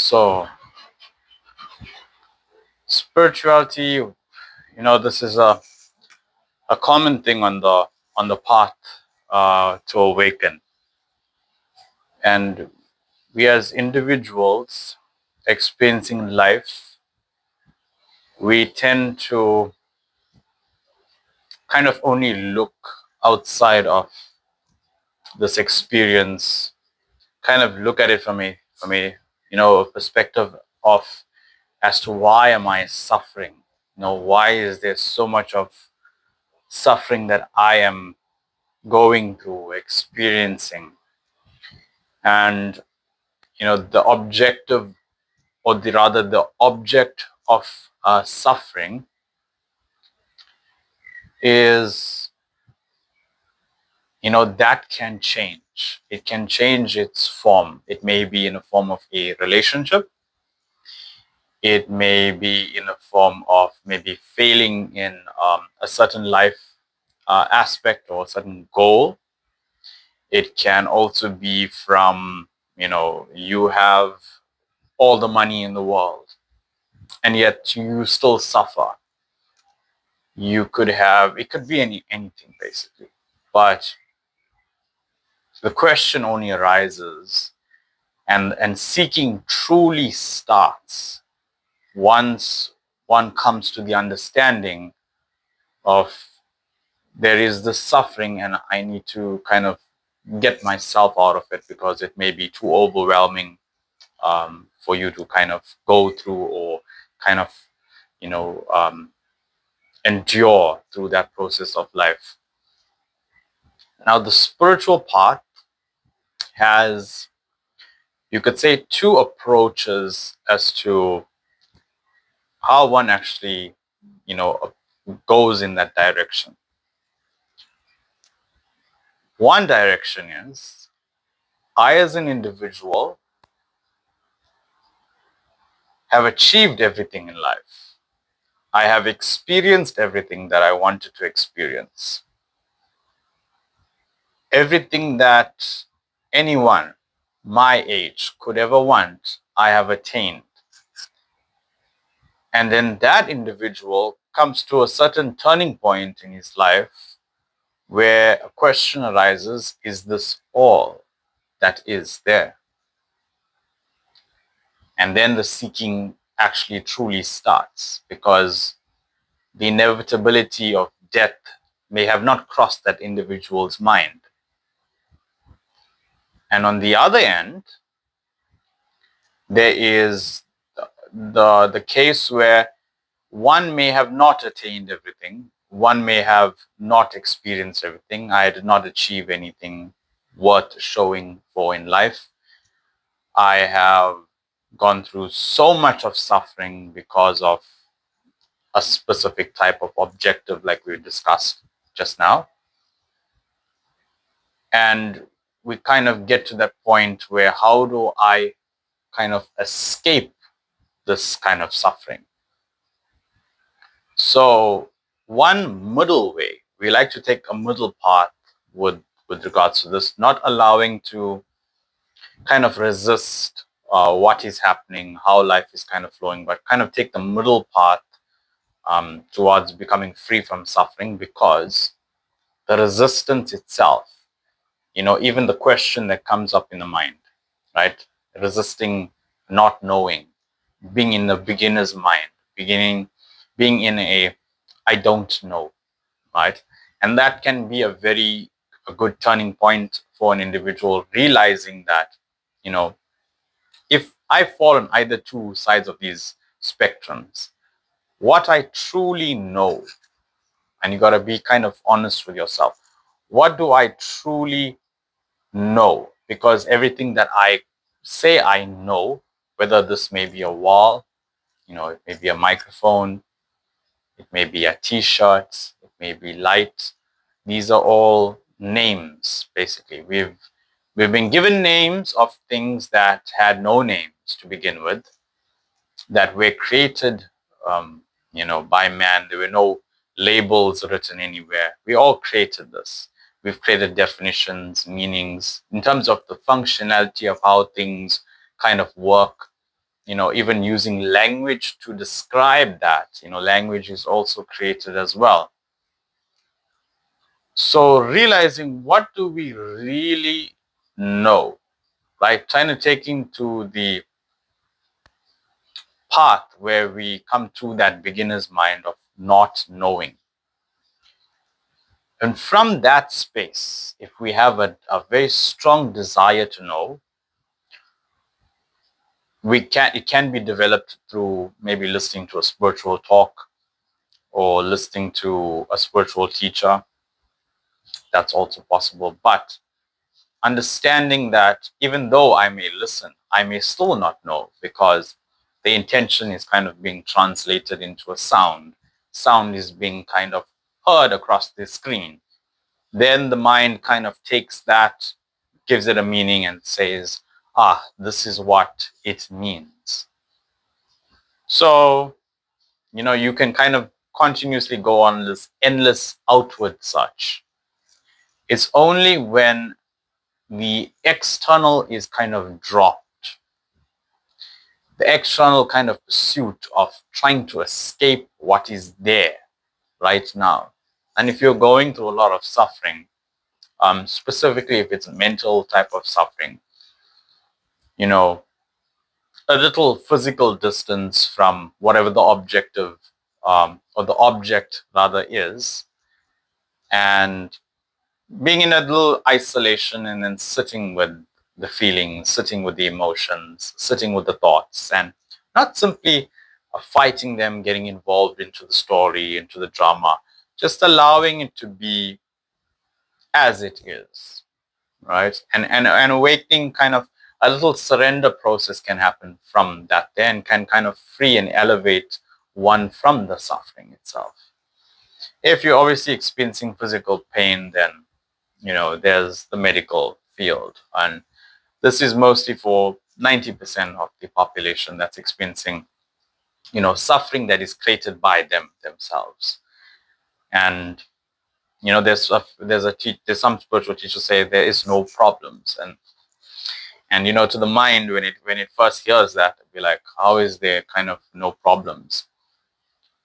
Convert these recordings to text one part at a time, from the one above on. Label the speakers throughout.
Speaker 1: So, spirituality, this is a common thing on the path to awaken. And we as individuals experiencing life, we tend to kind of only look outside of this experience, kind of look at it from a perspective of as to why am I suffering? Why is there so much of suffering that I am going through, experiencing? And the objective, or the object of suffering is, that can change. It can change its form. It may be in a form of a relationship. It may be in a form of maybe failing in a certain life aspect or a certain goal. It can also be from, you have all the money in the world and yet you still suffer. It could be anything basically. But the question only arises, and seeking truly starts once one comes to the understanding of there is this suffering and I need to kind of get myself out of it because it may be too overwhelming for you to kind of go through, or kind of, endure through that process of life. Now, the spiritual part has, you could say, two approaches as to how one actually, goes in that direction. One direction is, I as an individual have achieved everything in life. I have experienced everything that I wanted to experience. Everything that anyone my age could ever want, I have attained. And then that individual comes to a certain turning point in his life where a question arises, is this all that is there? And then the seeking actually truly starts, because the inevitability of death may have not crossed that individual's mind. And on the other end, there is the case where one may have not attained everything. One may have not experienced everything. I did not achieve anything worth showing for in life. I have gone through so much of suffering because of a specific type of objective like we discussed just now. And we kind of get to that point where how do I kind of escape this kind of suffering? So one middle way, we like to take a middle path with regards to this, not allowing to kind of resist what is happening, how life is kind of flowing, but kind of take the middle path towards becoming free from suffering, because the resistance itself, even the question that comes up in the mind, right? Resisting not knowing, being in the beginner's mind, being in I don't know, right? And that can be a good turning point for an individual, realizing that, if I fall on either two sides of these spectrums, what I truly know, and you got to be kind of honest with yourself, what do I truly know? Because everything that I say I know, whether this may be a wall, it may be a microphone, it may be a t-shirt, it may be light. These are all names, basically. We've been given names of things that had no names to begin with, that were created, by man. There were no labels written anywhere. We all created this. We've created definitions, meanings, in terms of the functionality of how things kind of work. even using language to describe that. Language is also created as well. So realizing what do we really know, right? Trying to take into the path where we come to that beginner's mind of not knowing. And from that space, if we have a very strong desire to know, it can be developed through maybe listening to a spiritual talk or listening to a spiritual teacher. That's also possible. But understanding that even though I may listen, I may still not know, because the intention is kind of being translated into a sound. Sound is being kind of heard across the screen. Then the mind kind of takes that, gives it a meaning and says, this is what it means. So, you can kind of continuously go on this endless outward search. It's only when the external is kind of dropped, the external kind of pursuit of trying to escape what is there right now. And if you're going through a lot of suffering, specifically if it's a mental type of suffering, a little physical distance from whatever the objective or the object rather is, and being in a little isolation and then sitting with the feelings, sitting with the emotions, sitting with the thoughts, and not simply fighting them, getting involved into the story, into the drama, just allowing it to be as it is, right? And awakening, kind of a little surrender process can happen from that, then can kind of free and elevate one from the suffering itself. If you're obviously experiencing physical pain, then there's the medical field, and this is mostly for 90% of the population that's experiencing suffering that is created by themselves. And there's some spiritual teachers say there is no problems, and to the mind, when it first hears that, it'd be like, how is there kind of no problems?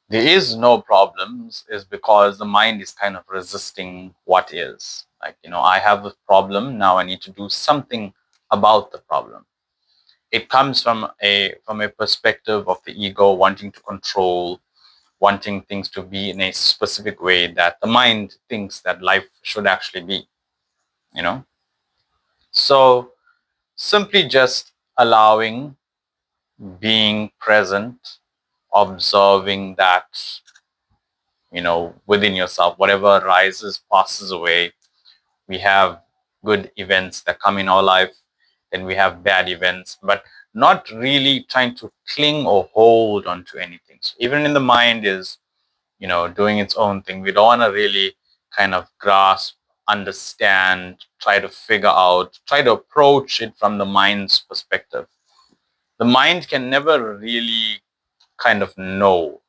Speaker 1: There is no problems is because the mind is kind of resisting what is. Like, I have a problem, now I need to do something about the problem. It comes from a perspective of the ego wanting to control, wanting things to be in a specific way that the mind thinks that life should actually be, So simply just allowing, being present, observing that, within yourself, whatever arises passes away. We have good events that come in our life, then we have bad events, but not really trying to cling or hold on to anything. So even in the mind is, doing its own thing. We don't want to really kind of grasp, understand, try to figure out, try to approach it from the mind's perspective. The mind can never really kind of know.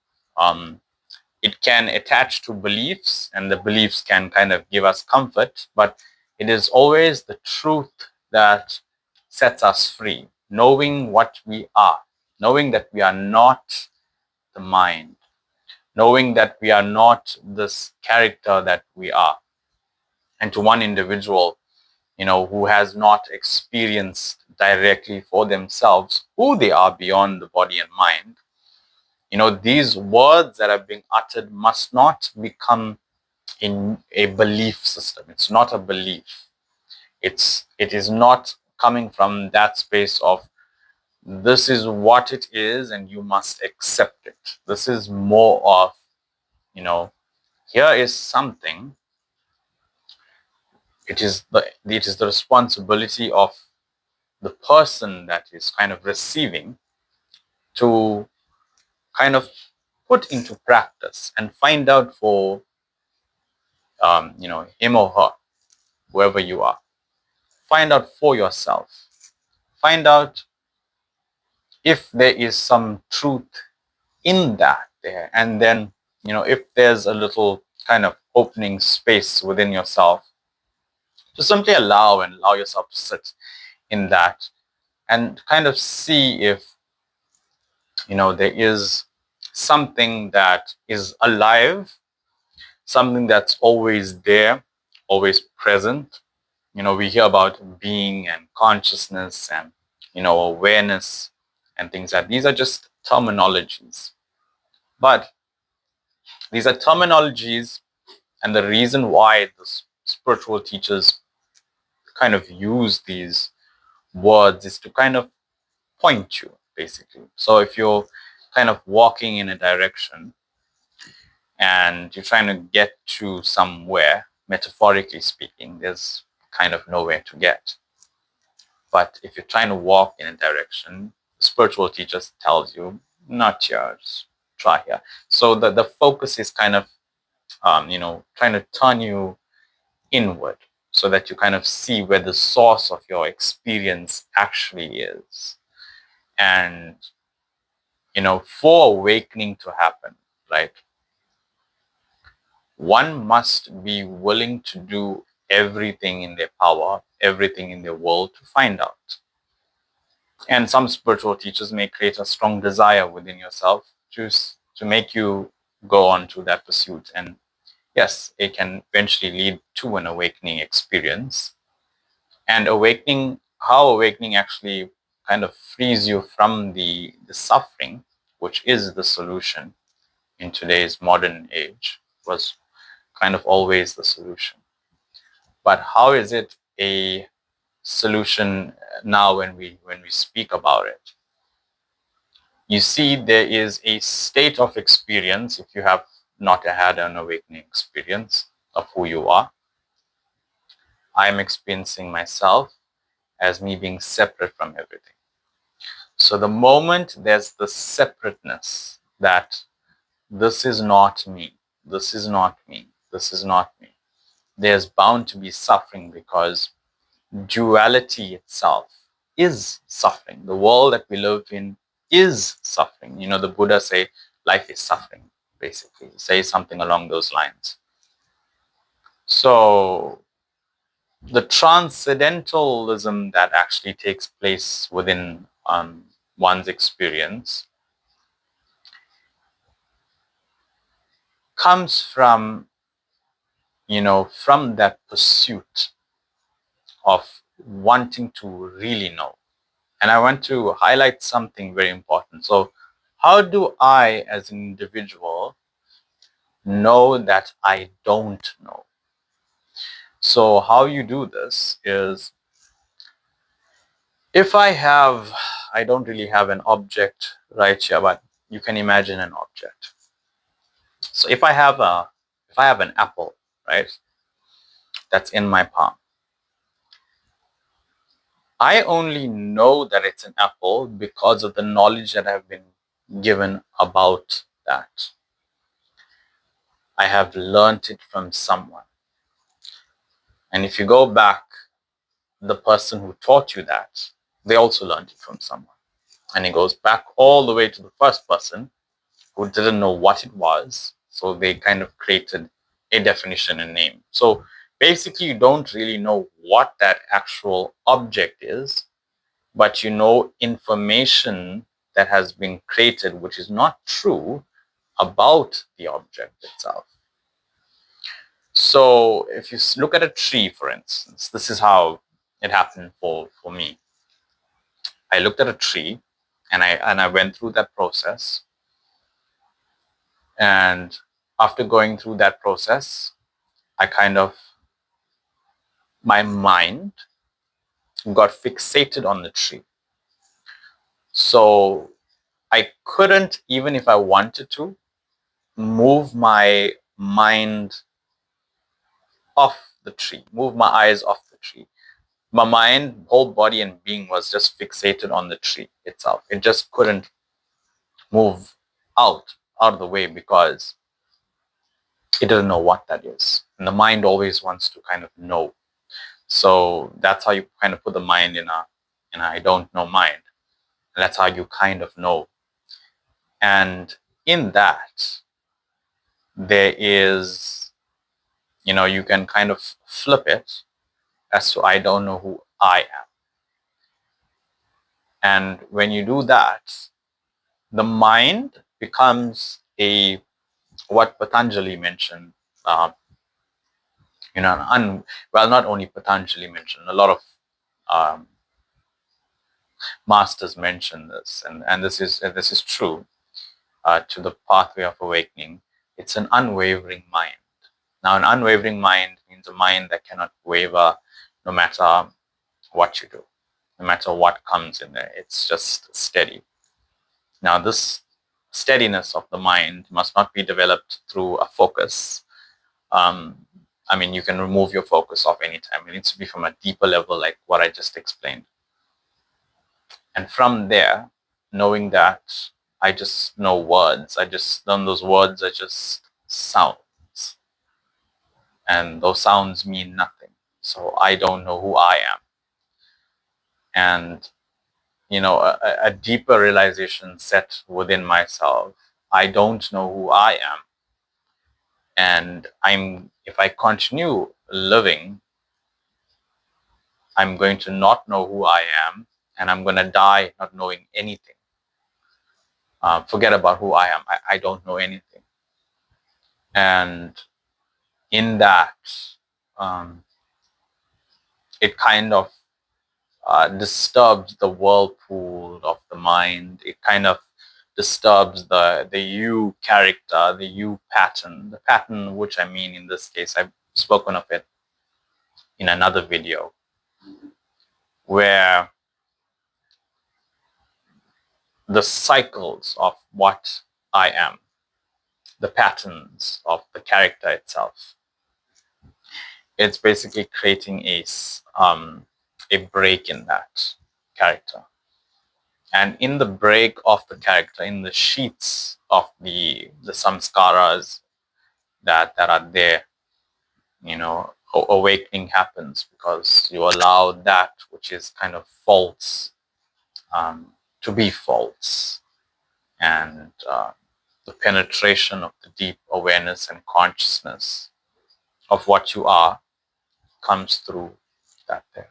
Speaker 1: It can attach to beliefs, and the beliefs can kind of give us comfort, but it is always the truth that sets us free. Knowing what we are, knowing that we are not the mind, knowing that we are not this character that we are. And to one individual, who has not experienced directly for themselves who they are beyond the body and mind, these words that are being uttered must not become in a belief system. It's not a belief. It is not coming from that space of this is what it is and you must accept it. This is more of, here is something. It is the responsibility of the person that is kind of receiving to kind of put into practice and find out for him or her, whoever you are. Find out for yourself. Find out if there is some truth in that there. And then, if there's a little kind of opening space within yourself, to simply allow yourself to sit in that and kind of see if There is something that is alive, something that's always there, always present. We hear about being and consciousness and, awareness and things like that. These are just terminologies. But these are terminologies, and the reason why the spiritual teachers kind of use these words is to kind of point you, basically. So if you're kind of walking in a direction and you're trying to get to somewhere, metaphorically speaking, there's kind of nowhere to get. But if you're trying to walk in a direction, the spiritual teacher tells you, not yours, try here. So the focus is kind of, trying to turn you inward so that you kind of see where the source of your experience actually is. And, for awakening to happen, right, one must be willing to do everything in their power, everything in their will to find out. And some spiritual teachers may create a strong desire within yourself to make you go on to that pursuit. And yes, it can eventually lead to an awakening experience. And how awakening actually kind of frees you from the suffering, which is the solution in today's modern age, was kind of always the solution. But how is it a solution now when we speak about it? You see, there is a state of experience, if you have not had an awakening experience of who you are. I'm experiencing myself as me being separate from everything. So the moment there's the separateness, that this is not me, this is not me, this is not me, there's bound to be suffering, because duality itself is suffering. The world that we live in is suffering. The Buddha say life is suffering, basically. Say something along those lines. So the transcendentalism that actually takes place within one's experience comes from, from that pursuit of wanting to really know. And I want to highlight something very important. So how do I, as an individual, know that I don't know? So how you do this is, if I don't really have an object right here, but you can imagine an object. So if I have an apple, right, that's in my palm, I only know that it's an apple because of the knowledge that I've been given about that. I have learned it from someone. And if you go back, the person who taught you that, they also learned it from someone. And it goes back all the way to the first person who didn't know what it was. So they kind of created a definition and name. So basically, you don't really know what that actual object is, but you know information that has been created, which is not true, about the object itself. So if you look at a tree, for instance, this is how it happened for me. I looked at a tree and I went through that process. And after going through that process, my mind got fixated on the tree. So I couldn't, even if I wanted to, move my mind off the tree, move my eyes off the tree. My mind, whole body and being was just fixated on the tree itself. It just couldn't move out of the way, because it doesn't know what that is. And the mind always wants to kind of know. So that's how you kind of put the mind in a I don't know mind. And that's how you kind of know. And in that, there is, you can kind of flip it as to I don't know who I am. And when you do that, the mind becomes what Patanjali mentioned, uh, well, not only Patanjali mentioned, a lot of um, masters mention this, and this is true to the pathway of awakening. It's an unwavering mind. Now, an unwavering mind means a mind that cannot waver no matter what you do, no matter what comes in there. It's just steady. Now, this steadiness of the mind must not be developed through a focus. Um, you can remove your focus off anytime. It needs to be from a deeper level, like what I just explained. And from there, knowing that I just know words, those words are just sounds. And those sounds mean nothing. So I don't know who I am. And, a deeper realization set within myself. I don't know who I am. And if I continue living, I'm going to not know who I am, and I'm going to die not knowing anything. Forget about who I am. I don't know anything. And in that, it kind of disturbs the whirlpool of the mind. It kind of disturbs the you character, the you pattern. The pattern, which I mean in this case, I've spoken of it in another video, where the cycles of what I am, the patterns of the character itself, it's basically creating a break in that character. And in the break of the character, in the sheets of the samskaras that are there, awakening happens, because you allow that which is kind of false to be false. And the penetration of the deep awareness and consciousness of what you are comes through that there.